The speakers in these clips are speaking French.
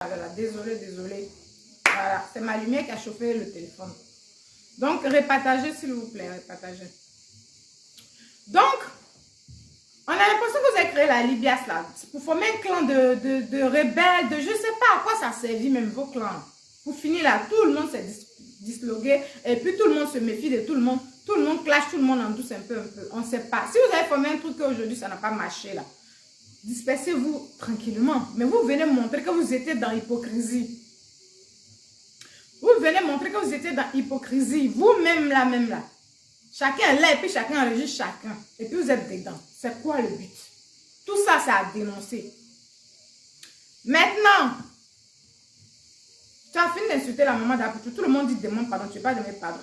Voilà, désolé, désolé. Voilà, c'est ma lumière qui a chauffé le téléphone. Donc, repartagez s'il vous plaît, repartagez. Donc, on a l'impression que vous avez créé la Libias là, pour former un clan de rebelles, de je ne sais pas à quoi ça servit même vos clans. Pour finir là, tout le monde s'est dislogué et puis tout le monde se méfie de tout le monde clash, tout le monde en douce un peu. On ne sait pas. Si vous avez formé un truc qu'aujourd'hui ça n'a pas marché là, dispersez-vous tranquillement. Mais vous venez montrer que vous étiez dans l'hypocrisie. Vous venez montrer que vous étiez dans l'hypocrisie. Vous-même là, même là. Chacun est là et puis chacun enregistre chacun. Et puis vous êtes dedans. C'est quoi le but? Tout ça, c'est à dénoncer. Maintenant, tu as fini d'insulter la maman d'Aputu. Tout le monde dit demande pardon. Tu ne veux pas demander pardon.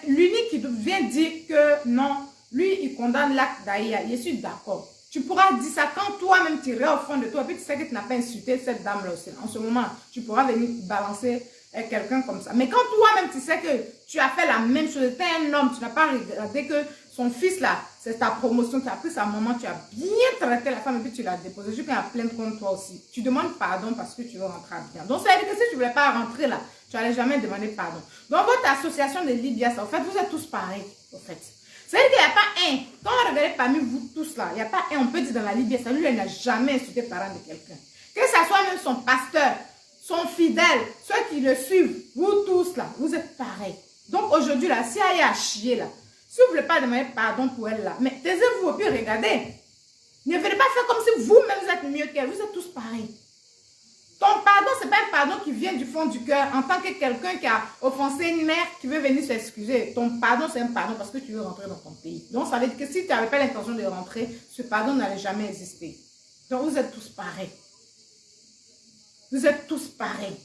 L'unique qui vient dire que non, lui, il condamne l'acte d'Aïa. Je suis d'accord. Tu pourras dire ça quand toi-même tu irais au fond de toi. Et puis tu sais que tu n'as pas insulté cette dame-là aussi. En ce moment, tu pourras venir balancer quelqu'un comme ça. Mais quand toi-même tu sais que tu as fait la même chose, tu es un homme, tu n'as pas regardé que son fils là, c'est ta promotion, tu as pris sa maman, tu as bien traité la femme et puis tu l'as déposée. Je viens à plaindre contre toi aussi. Tu demandes pardon parce que tu veux rentrer à bien. Donc ça veut dire que si tu ne voulais pas rentrer là, tu n'allais jamais demander pardon. Donc votre association de Libias, en fait, vous êtes tous pareils, en fait. C'est-à-dire qu'il n'y a pas un. Quand on regarde parmi vous tous là, il n'y a pas un, on peut dire dans la Libye, ça lui, elle n'a jamais insulté le parent de quelqu'un. Que ce soit même son pasteur, son fidèle, ceux qui le suivent, vous tous là, vous êtes pareils. Donc aujourd'hui là, si elle a chier là, si vous ne voulez pas demander pardon pour elle là, mais taisez-vous et puis regardez. Ne venez pas faire comme si vous-même vous êtes mieux qu'elle, vous êtes tous pareils. Ton pardon, ce n'est pas un pardon qui vient du fond du cœur en tant que quelqu'un qui a offensé une mère qui veut venir s'excuser. Ton pardon, c'est un pardon parce que tu veux rentrer dans ton pays. Donc, ça veut dire que si tu n'avais pas l'intention de rentrer, ce pardon n'allait jamais exister. Donc, vous êtes tous pareils. Vous êtes tous pareils.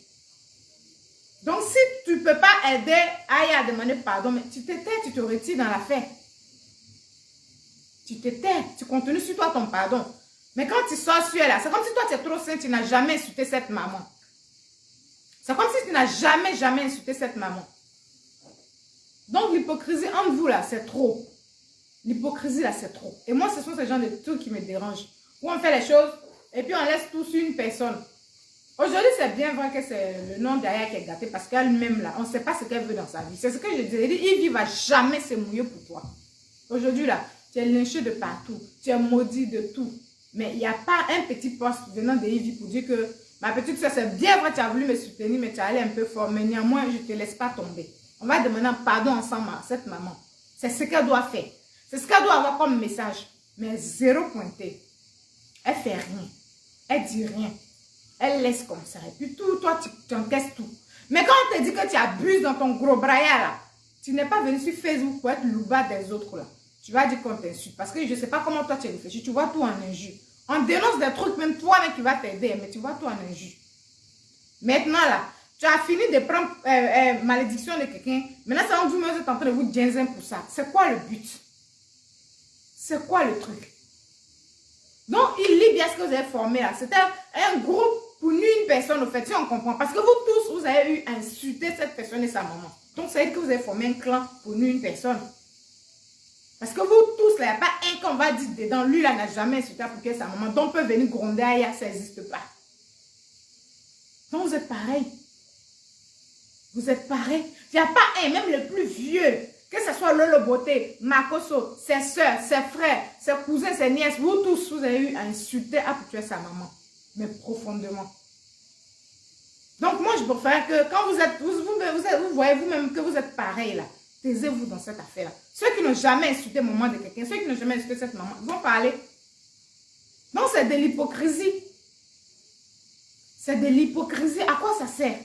Donc, si tu ne peux pas aider Aïe à demander pardon, mais tu t'étais, tu te retires dans l'affaire. Tu t'étais, tu continues sur toi ton pardon. Mais quand tu sors sur elle, c'est comme si toi tu es trop sain, tu n'as jamais insulté cette maman. C'est comme si tu n'as jamais insulté cette maman. Donc l'hypocrisie entre vous là, c'est trop. L'hypocrisie là, c'est trop. Et moi, ce sont ces gens de trucs qui me dérangent. Où on fait les choses et puis on laisse tous une personne. Aujourd'hui, c'est bien vrai que c'est le nom d'Aya qui est gâté parce qu'elle-même là, on ne sait pas ce qu'elle veut dans sa vie. C'est ce que je disais. Yves ne va jamais se mouiller pour toi. Aujourd'hui là, tu es lynché de partout. Tu es maudit de tout. Mais il n'y a pas un petit poste venant de Yves pour dire que ma petite soeur, c'est bien vrai, tu as voulu me soutenir, mais tu es allé un peu fort. Mais néanmoins, je ne te laisse pas tomber. On va demander un pardon ensemble à cette maman. C'est ce qu'elle doit faire. C'est ce qu'elle doit avoir comme message. Mais zéro pointé. Elle fait rien. Elle dit rien. Elle laisse comme ça. Et puis tout, toi, tu encaisses tout. Mais quand on te dit que tu abuses dans ton gros braillard là, tu n'es pas venu sur Facebook pour être louba des autres là. Tu vas dire qu'on t'insulte. Parce que je ne sais pas comment toi tu réfléchis. Tu vois tout en injure. On dénonce des trucs, même toi-même qui va t'aider. Mais tu vois tout en injure. Maintenant là, tu as fini de prendre malédiction de quelqu'un. Maintenant, ça vous êtes en train de vous ginzer pour ça. C'est quoi le but? C'est quoi le truc? Donc, il lit bien ce que vous avez formé là. C'était un groupe pour nuire une personne, au fait, si on comprend. Parce que vous tous, vous avez eu à insulter cette personne et sa maman. Donc, ça veut dire que vous avez formé un clan pour nuire une personne. Parce que vous tous, là, il n'y a pas un qu'on va dire dedans. Lui, là, n'a jamais insulté pour que sa maman. Donc, on peut venir gronder ailleurs, ça n'existe pas. Donc, vous êtes pareil. Vous êtes pareil. Il n'y a pas un, même le plus vieux, que ce soit Lolo Beauté, Makoso, ses soeurs, ses frères, ses cousins, ses nièces, vous tous, vous avez eu à insulter, à tuer sa maman. Mais profondément. Donc, moi, je préfère que quand vous êtes, vous voyez vous-même que vous êtes pareil, là. Taisez-vous dans cette affaire-là. Ceux qui n'ont jamais insulté le maman de quelqu'un, ceux qui n'ont jamais insulté cette maman, ils vont parler. Donc, c'est de l'hypocrisie. C'est de l'hypocrisie. À quoi ça sert?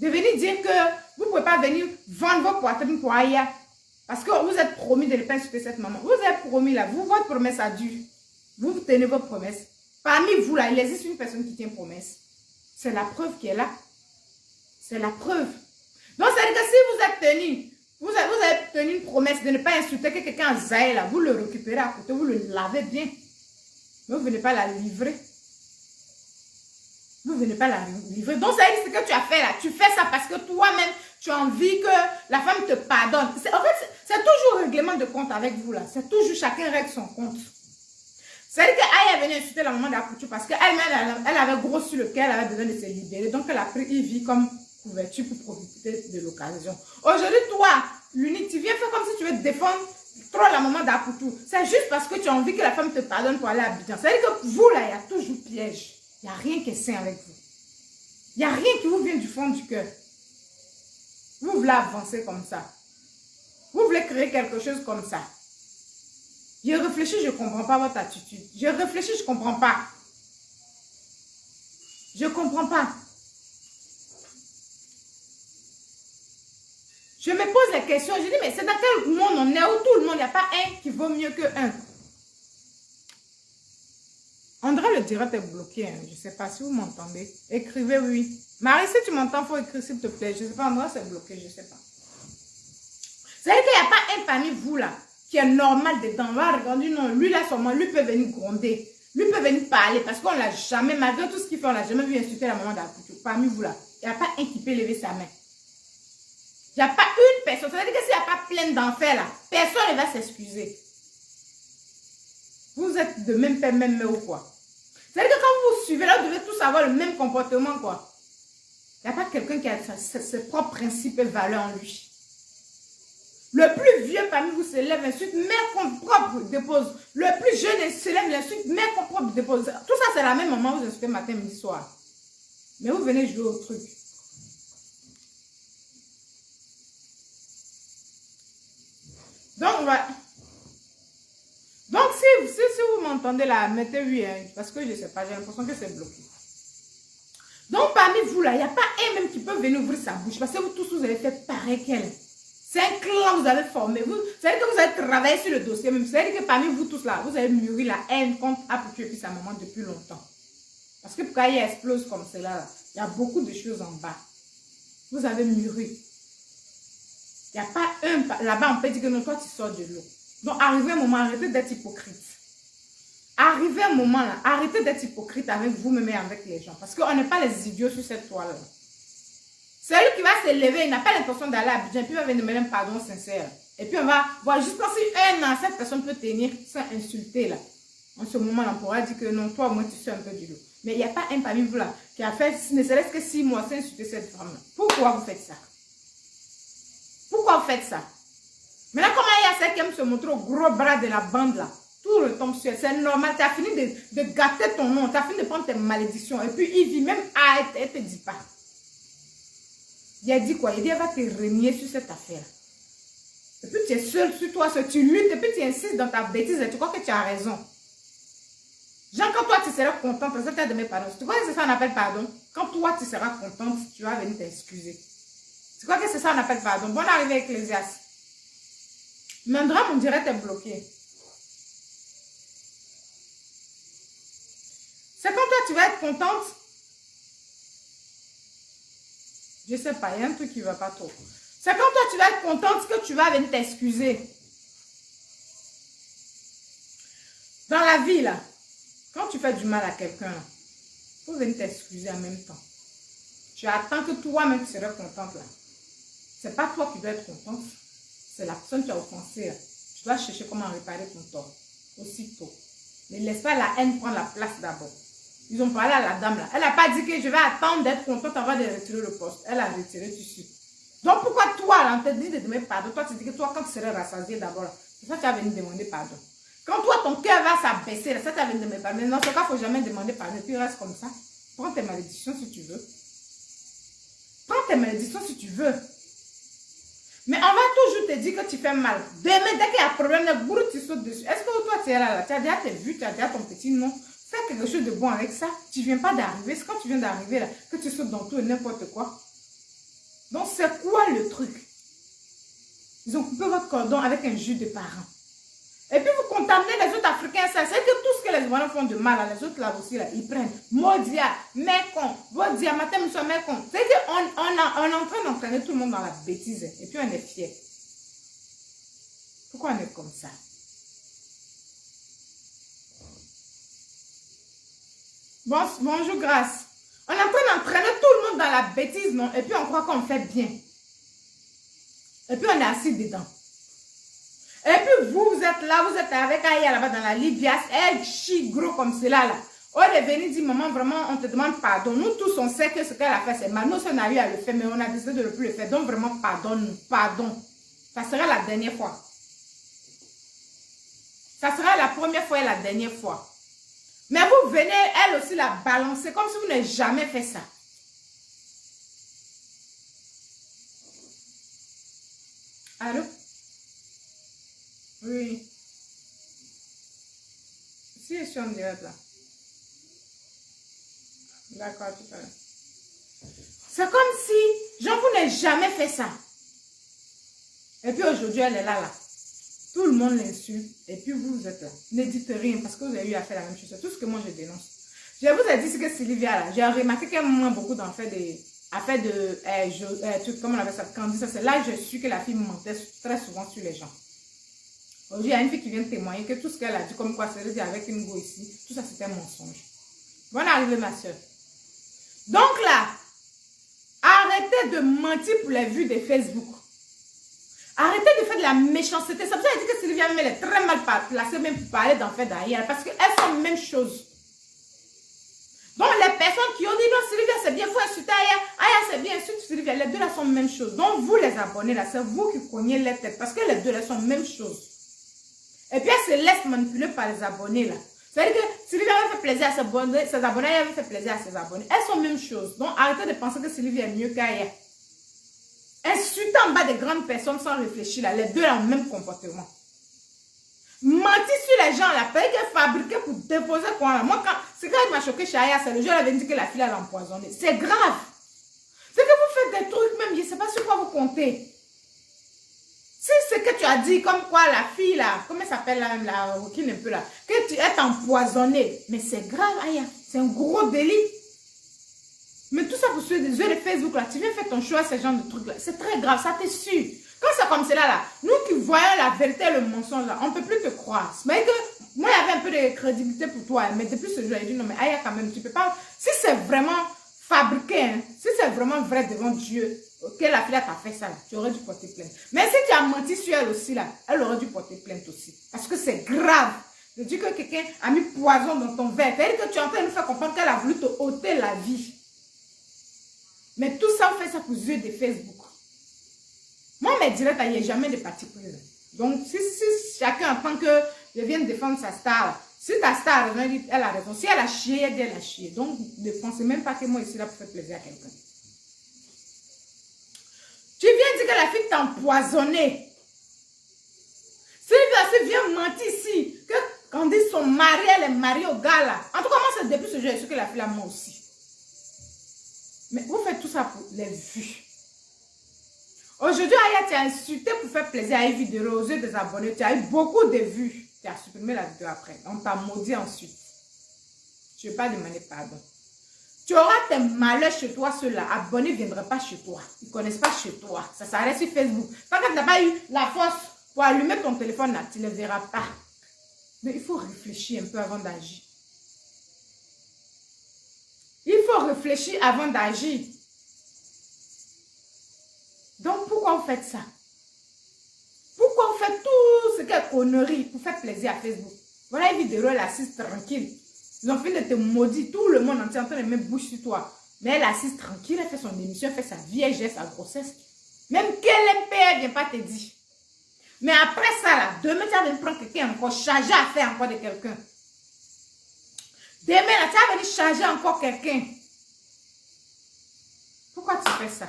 De venir dire que vous ne pouvez pas venir vendre vos poitrines pour ailleurs. Parce que vous êtes promis de ne pas insulter cette maman. Vous êtes promis là. Votre promesse a dû. Vous tenez votre promesse. Parmi vous là, il existe une personne qui tient promesse. C'est la preuve qui est là. C'est la preuve. Donc, c'est-à-dire que si vous êtes tenu, vous avez tenu une promesse de ne pas insulter que quelqu'un a zaï là, vous le récupérez à côté, vous le lavez bien. Mais vous ne venez pas la livrer. Vous ne venez pas la livrer. Donc, ça veut dire ce que tu as fait là. Tu fais ça parce que toi-même, tu as envie que la femme te pardonne. En fait, c'est toujours règlement de compte avec vous là. C'est toujours chacun règle son compte. C'est-à-dire qu'Aïe est venue insulter la maman d'Apoutou parce qu'elle-même, elle avait gros sur le cœur, elle avait besoin de se libérer. Donc, elle a pris Ivy comme couverture pour profiter de l'occasion. Aujourd'hui, toi, l'unique, tu viens faire comme si tu veux défendre trop la maman d'Apoutou. C'est juste parce que tu as envie que la femme te pardonne pour aller à Abidjan. C'est-à-dire que vous, là, il y a toujours piège. Il n'y a rien qui est sain avec vous. Il n'y a rien qui vous vient du fond du cœur. Vous voulez avancer comme ça. Vous voulez créer quelque chose comme ça. Je réfléchis, je ne comprends pas votre attitude. Je réfléchis, je ne comprends pas. Je ne comprends pas. Je me pose la question, je dis, mais c'est dans quel monde on est où tout le monde, il n'y a pas un qui vaut mieux que un. André, le direct est bloqué. Hein. Je ne sais pas si vous m'entendez. Écrivez oui. Marie, si tu m'entends, il faut écrire s'il te plaît. Je ne sais pas, André, c'est bloqué, je ne sais pas. C'est-à-dire qu'il n'y a pas un parmi vous là qui est normal dedans. On va regarder, non, lui là, sûrement, lui peut venir gronder. Lui peut venir parler parce qu'on ne l'a jamais, malgré tout ce qu'il fait, on ne l'a jamais vu insulter la maman d'Apoutou. Parmi vous là, il n'y a pas un qui peut lever sa main. Il n'y a pas une personne. C'est-à-dire que s'il n'y a pas plein d'enfers là, personne ne va s'excuser. Vous êtes de même père, même mère ou quoi? C'est-à-dire que quand vous vous suivez là, vous devez tous avoir le même comportement quoi. Il n'y a pas quelqu'un qui a ses propres principes et valeurs en lui. Le plus vieux parmi vous se lève, insulte, mère qu'on propre dépose. Le plus jeune se lève, l'insulte, mère qu'on propre dépose. Tout ça, c'est la même maman, vous insultez matin, midi, soir. Mais vous venez jouer au truc. Donc, Donc si vous m'entendez là, mettez oui, hein, parce que je ne sais pas, j'ai l'impression que c'est bloqué. Donc, parmi vous là, il n'y a pas un même qui peut venir ouvrir sa bouche, parce que vous tous, vous avez fait pareil qu'elle. C'est un clan que vous avez formé. C'est-à-dire que vous avez travaillé sur le dossier même. C'est-à-dire que parmi vous tous là, vous avez mûri la haine contre Apoutou et puis sa maman depuis longtemps. Parce que pour qu'elle explose comme cela, là, il y a beaucoup de choses en bas. Vous avez mûri. Il n'y a pas un... Là-bas, on peut dire que non, toi, tu sors de l'eau. Donc, arrivez un moment, arrêtez d'être hypocrite. Arrivez un moment là, arrêtez d'être hypocrite avec vous-même et avec les gens. Parce qu'on n'est pas les idiots sur cette toile-là. Celui qui va se lever, il n'a pas l'intention d'aller à Abidjan, puis il va venir demander un pardon sincère. Et puis on va voir jusqu'à si un an, cette personne peut tenir sans insulter là. En ce moment-là, on pourra dire que non, toi au moins tu sais un peu du lot. Mais il n'y a pas un parmi vous là qui a fait, ne serait-ce que 6 mois sans insulter cette femme-là. Pourquoi vous faites ça? Pourquoi vous faites ça? Maintenant, comment il y a celle qui aime se montrer au gros bras de la bande là? Tout retombe sur elle. C'est normal, tu as fini de gâter ton nom, tu as fini de prendre tes malédictions. Et puis il vit même à elle ne te dit pas. Il a dit quoi? Il dit, elle va te renier sur cette affaire. Et puis tu es seul sur toi, tu luttes, et puis tu insistes dans ta bêtise, et tu crois que tu as raison. Jean, quand toi tu seras contente, parce que tu as donné pardon. Tu crois que c'est ça qu'on appelle pardon? Quand toi tu seras contente, tu vas venir t'excuser. Tu crois que c'est ça qu'on appelle pardon? Bonne arrivée, Ecclésiaste. Mandra, mon direct est bloqué. C'est quand toi tu vas être contente. Je sais pas, il y a un truc qui ne va pas trop. C'est quand toi tu vas être contente que tu vas venir t'excuser. Dans la vie là, quand tu fais du mal à quelqu'un, il faut venir t'excuser en même temps. Tu attends que toi-même tu seras contente là. C'est pas toi qui dois être contente, c'est la personne qui a offensé là. Tu dois chercher comment réparer ton tort. Aussitôt. Ne laisse pas la haine prendre la place d'abord. Ils ont parlé à la dame là. Elle n'a pas dit que je vais attendre d'être contente avant de retirer le poste. Elle a retiré tout de suite. Donc pourquoi toi là, on te dit de demander pardon? Toi tu dis que toi quand tu serais rassasié d'abord, c'est ça que tu vas venir demander pardon. Quand toi ton cœur va s'abaisser, ça tu vas venir demander pardon. Mais dans ce cas, il ne faut jamais demander pardon. Puis reste comme ça. Prends tes malédictions si tu veux. Prends tes malédictions si tu veux. Mais on va toujours te dire que tu fais mal. Demain, dès qu'il y a un problème, le bourreau, tu sautes dessus. Est-ce que toi tu es là? Tu as déjà tes vues, tu as déjà ton petit nom. Fais quelque chose de bon avec ça. Tu ne viens pas d'arriver. C'est quand tu viens d'arriver là que tu sautes dans tout et n'importe quoi. Donc, c'est quoi le truc? Ils ont coupé votre cordon avec un jus de parents. Et puis, vous contaminez les autres Africains. C'est que tout ce que les Ivoiriens font de mal, les autres là aussi, là, ils prennent. Modia, mécon, Vodia, matin, nous sommes mécon. C'est qu'on est en train d'entraîner tout le monde dans la bêtise. Et puis, on est fiers. Pourquoi on est comme ça? Bonjour, Grâce. On est en train d'entraîner tout le monde dans la bêtise, non? Et puis on croit qu'on fait bien. Et puis on est assis dedans. Et puis vous êtes là, vous êtes avec Aya là-bas dans la Libya, elle chie gros comme cela là. On est venu dire, maman, vraiment, on te demande pardon. Nous tous, on sait que ce qu'elle a fait, c'est mal. Nous, on a eu à le faire, mais on a décidé de ne plus le faire. Donc, vraiment, pardonne-nous, pardon. Ça sera la dernière fois. Ça sera la première fois et la dernière fois. Mais vous venez, elle aussi, la balancer comme si vous n'avez jamais fait ça. Allô? Oui. Si, je suis en direct là. D'accord, tout à l'heure. C'est comme si, genre, vous n'avez jamais fait ça. Et puis aujourd'hui, elle est là, là. Tout le monde l'insulte. Et puis vous êtes là. Ne dites rien parce que vous avez eu à faire la même chose. C'est tout ce que moi je dénonce. Je vous ai dit ce que Sylvia là. J'ai remarqué qu'elle m'a beaucoup d'en fait comment on appelle ça, Candice. C'est là que je suis que la fille mentait très souvent sur les gens. Aujourd'hui, il y a une fille qui vient de témoigner que tout ce qu'elle a dit, comme quoi c'est dit avec une go ici, tout ça c'était un mensonge. Bonne arrivée, ma soeur. Donc là, arrêtez de mentir pour les vues de Facebook. Arrêtez de faire de la méchanceté. C'est pour ça que je dis que Sylvia même elle est très mal placée même pour parler d'en fait d'ailleurs. Parce qu'elles sont la même chose. Donc les personnes qui ont dit non Sylvia c'est bien, il faut insulter Aya. Aya c'est bien, insulte Sylvia. Les deux là sont la même chose. Donc vous les abonnés là, c'est vous qui cognez les têtes. Parce que les deux là sont la même chose. Et puis elle se laisse manipuler par les abonnés là. C'est-à-dire que Sylvia avait fait plaisir à ses abonnés, Aya avait fait plaisir à ses abonnés. Elles sont la même chose. Donc arrêtez de penser que Sylvia est mieux qu'Aya. Insulter en bas de grandes personnes sans réfléchir, là, les deux ont le même comportement. Mentir sur les gens, là, payer qu'elle fabriquait pour déposer quoi là. Moi, c'est quand il m'a choqué chez Aya, c'est le jour où elle avait dit que la fille l'a empoisonné. C'est grave. C'est que vous faites des trucs même, je ne sais pas sur quoi vous comptez. Si c'est que tu as dit, comme quoi la fille là, comment elle s'appelle là, la Rokine un peu là, que tu es empoisonné, mais c'est grave, Aya, c'est un gros délit. Mais tout ça pour suivre des yeux de Facebook là, tu viens faire ton choix, ce genre de trucs là. C'est très grave, ça te suit. Quand c'est comme cela là, nous qui voyons la vérité et le mensonge là, on ne peut plus te croire. Mais que moi, il y avait un peu de crédibilité pour toi. Mais depuis ce jour, j'ai dit non, mais Aya quand même, tu peux pas. Si c'est vraiment fabriqué, hein, si c'est vraiment vrai devant Dieu, que la fille t'a fait ça, tu aurais dû porter plainte. Mais si tu as menti sur elle aussi là, elle aurait dû porter plainte aussi. Parce que c'est grave. De dire que quelqu'un a mis poison dans ton verre. C'est-à-dire que tu es en train de nous faire comprendre qu'elle a voulu te ôter la vie. Mais tout ça, on fait ça pour les yeux de Facebook. Moi, mes directs, il n'y a jamais de parti prise. Donc, si chacun entend que je viens de défendre sa star, si ta star a raison, elle a raison. Si elle a chié, elle dit elle a chié. Donc, ne pensez même pas que moi, je suis là pour faire plaisir à quelqu'un. Tu viens dire que la fille t'a empoisonné. Sylvia vient mentir ici, que quand on dit son mari, elle est mariée au gars là. En tout cas, moi, c'est depuis ce jour, je suis que la fille a moi aussi. Mais vous faites tout ça pour les vues. Aujourd'hui, Aya, tu as insulté pour faire plaisir à une vidéo aux yeux des abonnés. Tu as eu beaucoup de vues. Tu as supprimé la vidéo après. On t'a maudit ensuite. Je ne vais pas demander pardon. Tu auras tes malheurs chez toi, ceux-là. Abonnés ne viendraient pas chez toi. Ils ne connaissent pas chez toi. Ça s'arrête sur Facebook. Tant que tu n'as pas eu la force pour allumer ton téléphone, là, tu ne les verras pas. Mais il faut réfléchir un peu avant d'agir. Il faut réfléchir avant d'agir. Donc, pourquoi vous faites ça? Pourquoi vous faites tout ce qu'est connerie pour faire plaisir à Facebook? Voilà une vidéo, elle assiste tranquille. Ils ont fini de te maudire. Tout le monde entier en train de mettre bouche sur toi. Mais elle assiste tranquille, elle fait son émission, elle fait sa vie, elle gère sa grossesse. Même quel MP, elle ne vient pas te dire. Mais après ça, là, demain, tu vas venir prendre quelqu'un encore, charger à faire encore de quelqu'un. Demain, là, tu vas venir charger encore quelqu'un. Pourquoi tu fais ça?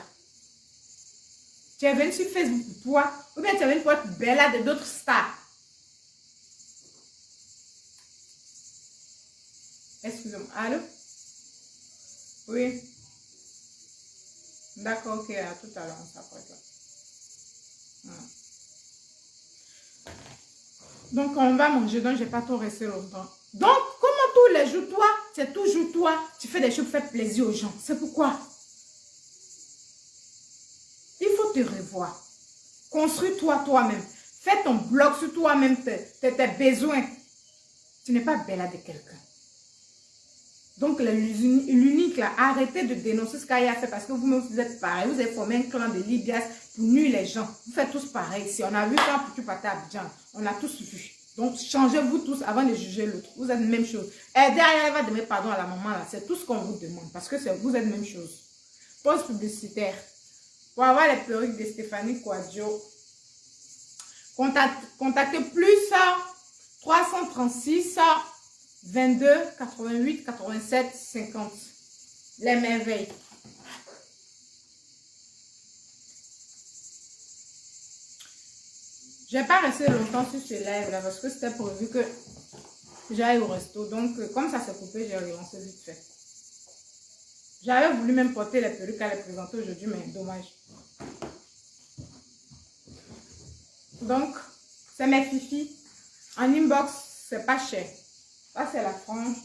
Tu es venu sur Facebook pour toi, ou bien tu es venu pour être bella de d'autres stars. Excusez-moi. Allô? Oui. D'accord, ok, à tout à l'heure, on s'apprête là. Donc, on va manger, donc je ne vais pas trop rester longtemps. Donc, comment tous les jours, toi, c'est toujours toi, tu fais des choses pour faire plaisir aux gens. C'est pourquoi? Il faut te revoir. Construis-toi toi-même. Fais ton blog sur toi-même, tes besoins. Tu n'es pas bella de quelqu'un. Donc, l'unique, là, arrêtez de dénoncer ce qu'Aya a fait parce que vous-même, vous êtes pareil. Vous avez formé un clan de Libias pour nuire les gens. Vous faites tous pareil. Si on a vu quand tu partais à Abidjan, on a tous vu. Donc, changez-vous tous avant de juger l'autre. Vous êtes la même chose. Et derrière, elle va demander pardon à la maman, là. C'est tout ce qu'on vous demande parce que vous êtes la même chose. Pause publicitaire. Pour avoir les perruques de Stéphanie Quadio, contactez plus 336 22 88 87 50. Les merveilles. Je n'ai pas resté longtemps sur ce live là parce que c'était prévu que j'aille au resto. Donc, comme ça s'est coupé, j'ai relancé vite fait. J'avais voulu même porter les perruques à les présenter aujourd'hui, mais dommage. Donc, c'est mes fifis. En inbox, c'est pas cher. Ça, c'est la frange.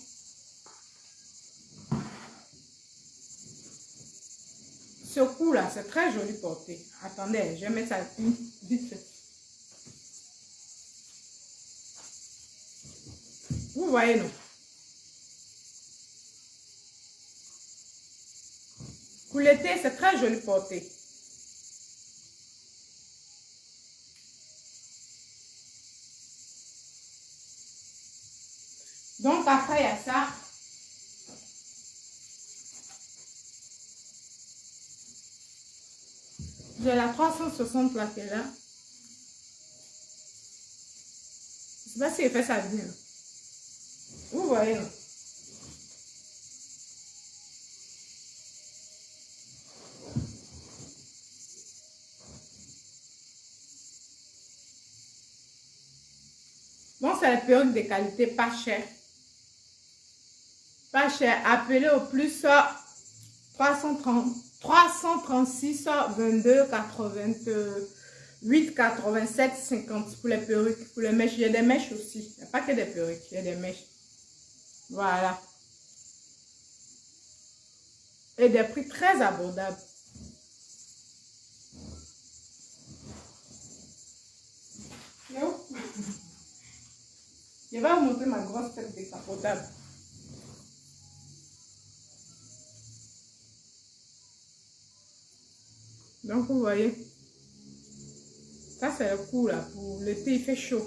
Ce coup-là, c'est très joli porté. Attendez, je vais mettre ça vite fait. Vous voyez, non? Pour l'été, c'est très joli porté. Donc, après, il y a ça. J'ai la 360 là qui est là. Je ne sais pas si elle fait ça bien. Vous voyez, non? Donc, c'est la perruque de qualité pas chère. Pas cher. Appelez au plus 336 22 88 87 50 pour les perruques. Pour les mèches, il y a des mèches aussi. Il n'y a pas que des perruques, il y a des mèches. Voilà. Et des prix très abordables. Je vais vous montrer ma grosse tête décapotable. Donc, vous voyez, ça c'est le coup là, pour l'été, il fait chaud.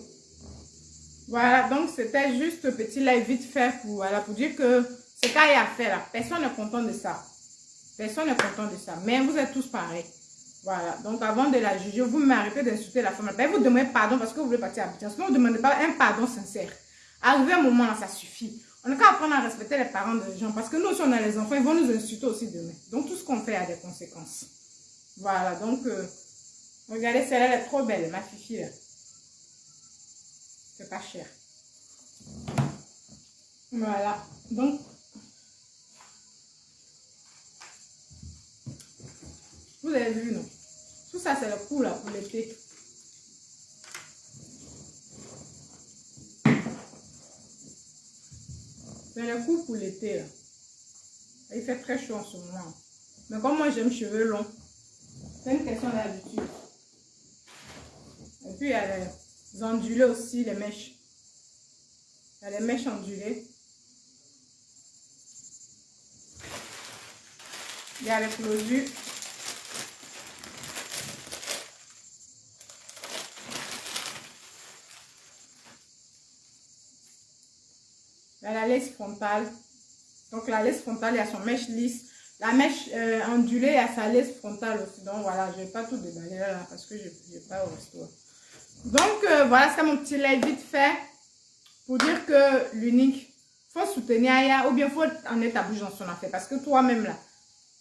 Voilà, donc c'était juste un petit live vite fait pour, voilà, pour dire que ce qu'il y a à faire là, personne n'est content de ça. Personne n'est content de ça, mais vous êtes tous pareils. Voilà, donc avant de la juger, vous m'arrêtez d'insulter la femme. Vous demandez pardon parce que vous voulez partir à Abidjan. Sinon, vous ne demandez pas un pardon sincère. Arrivé un moment là, ça suffit. On n'a qu'à apprendre à respecter les parents des gens parce que nous, si on a les enfants, ils vont nous insulter aussi demain. Donc tout ce qu'on fait a des conséquences. Voilà, donc, regardez, celle-là, elle est trop belle, ma fifi, là. C'est pas cher. Voilà, donc, vous avez vu, non? Tout ça, c'est le coup, là, pour l'été. C'est le coup pour l'été, là. Il fait très chaud en ce moment. Mais comme moi, j'aime cheveux longs, c'est une question d'habitude. Et puis, il y a les ondulés aussi, les mèches. Il y a les mèches ondulées. Il y a les closus. Il y a la laisse frontale. Donc, la laisse frontale, il y a son mèche lisse. La mèche ondulée, il y a sa laisse frontale aussi. Donc, voilà, je ne vais pas tout déballer là parce que je n'ai pas au resto. Donc, voilà, c'est mon petit live vite fait pour dire que l'unique, il faut soutenir Aya ou bien il faut en être à bouche dans son affaire. Parce que toi-même, là,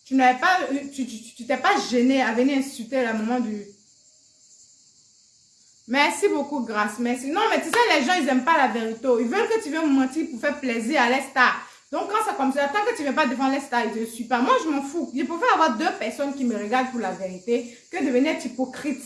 tu n'avais pas, tu t'es pas gêné à venir insulter à la moment du... Merci beaucoup, Grâce. Merci. Non, mais tu sais, les gens, ils n'aiment pas la vérité. Ils veulent que tu viennes mentir pour faire plaisir à les stars. Donc, quand c'est comme ça, tant que tu ne viens pas devant les stars, ils ne te suivent pas. Moi, je m'en fous. Je préfère avoir deux personnes qui me regardent pour la vérité que de venir être hypocrite.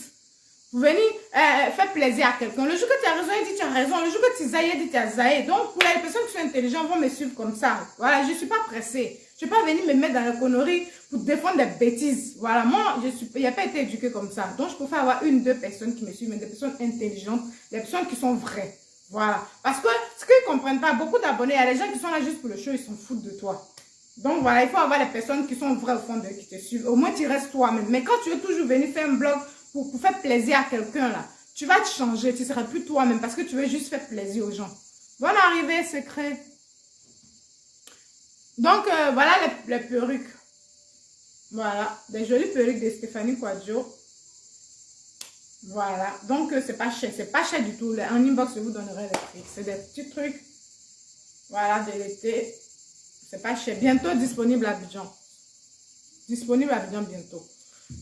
Vous venez faire plaisir à quelqu'un. Le jour que tu as raison, il dit tu as raison. Le jour que tu zaïes, il dit tu as zaïe. Donc, pour les personnes qui sont intelligentes, vont me suivre comme ça. Voilà, je ne suis pas pressée. Je ne vais pas venir me mettre dans la connerie pour défendre des bêtises. Voilà, moi, il n'y a pas été éduquée comme ça. Donc, je préfère avoir une, deux personnes qui me suivent, mais des personnes intelligentes, des personnes qui sont vraies. Voilà. Parce que ce qu'ils ne comprennent pas, beaucoup d'abonnés, il y a des gens qui sont là juste pour le show, ils s'en foutent de toi. Donc voilà, il faut avoir les personnes qui sont vraies au fond d'eux, qui te suivent. Au moins, tu restes toi-même. Mais quand tu veux toujours venir faire un blog pour faire plaisir à quelqu'un, là, tu vas te changer. Tu ne seras plus toi-même parce que tu veux juste faire plaisir aux gens. Bonne arrivée, secret. Donc, voilà les perruques. Voilà, des jolies perruques de Stéphanie Quadio. Voilà, donc c'est pas cher du tout. En inbox, je vous donnerai les prix. C'est des petits trucs, voilà, de l'été. C'est pas cher. Bientôt disponible à Abidjan. Disponible à Abidjan bientôt.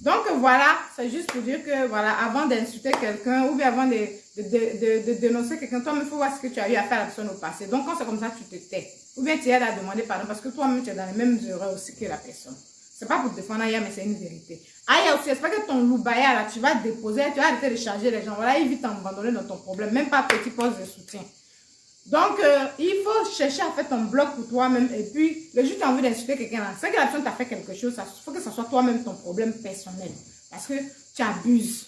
Donc voilà, c'est juste pour dire que voilà, avant d'insulter quelqu'un ou bien avant de dénoncer quelqu'un, toi-même, il faut voir ce que tu as eu à faire à la personne au passé. Donc quand c'est comme ça, tu te tais. Ou bien tu aides à demander pardon parce que toi-même, tu es dans les mêmes erreurs aussi que la personne. C'est pas pour te défendre Aya, mais c'est une vérité. Aya aussi, c'est pas que ton loubaya là, tu vas déposer, tu vas arrêter de charger les gens. Voilà, il vite t'abandonner dans ton problème, même pas petit poste de soutien. Donc, il faut chercher à faire ton blog pour toi-même. Et puis, le jour où tu as envie d'insulter quelqu'un là, c'est que la personne t'a fait quelque chose, il faut que ce soit toi-même ton problème personnel. Parce que tu abuses.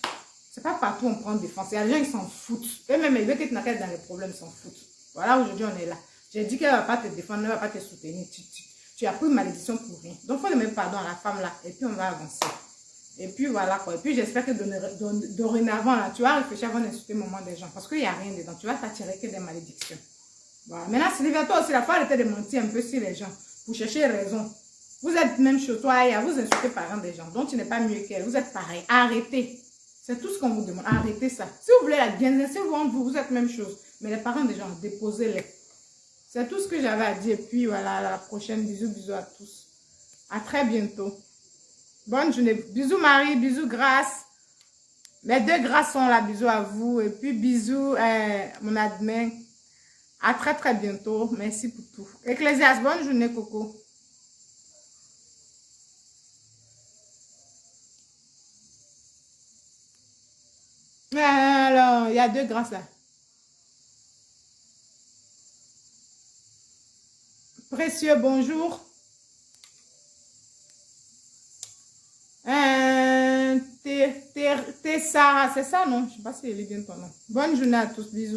C'est pas partout on prend défense. Il y a des gens qui s'en foutent. Eux-mêmes, ils veulent que tu n'arrêtes dans les problèmes, ils s'en foutent. Voilà, aujourd'hui, on est là. J'ai dit qu'elle ne va pas te défendre, elle ne va pas te soutenir. Tu as pris une malédiction pour rien. Donc, il faut demander pardon à la femme là. Et puis, on va avancer. Et puis, voilà quoi. Et puis, j'espère que dorénavant, là, tu vas réfléchir avant d'insulter le moment des gens. Parce qu'il n'y a rien dedans. Tu vas t'attirer que des malédictions. Voilà. Maintenant, Sylvia, toi aussi, la fois, arrêtez de mentir un peu sur les gens. Pour chercher raison. Vous êtes même chez toi et vous insultez par exemple des gens. Donc, tu n'es pas mieux qu'elle. Vous êtes pareil. Arrêtez. C'est tout ce qu'on vous demande. Arrêtez ça. Si vous voulez la bienvenue, si vous êtes même chose. Mais les parents des gens, déposez-les. C'est tout ce que j'avais à dire. Et puis voilà, à la prochaine. Bisous, bisous à tous. À très bientôt. Bonne journée. Bisous Marie, bisous Grâce. Les deux Grâces sont là. Bisous à vous. Et puis bisous mon admin. À très très bientôt. Merci pour tout. Ecclésias, bonne journée Coco. Alors, il y a deux Grâces là. Précieux, bonjour. T'es Sarah, c'est ça, non? Je ne sais pas si elle est bien ton nom. Bonne journée à tous, bisous.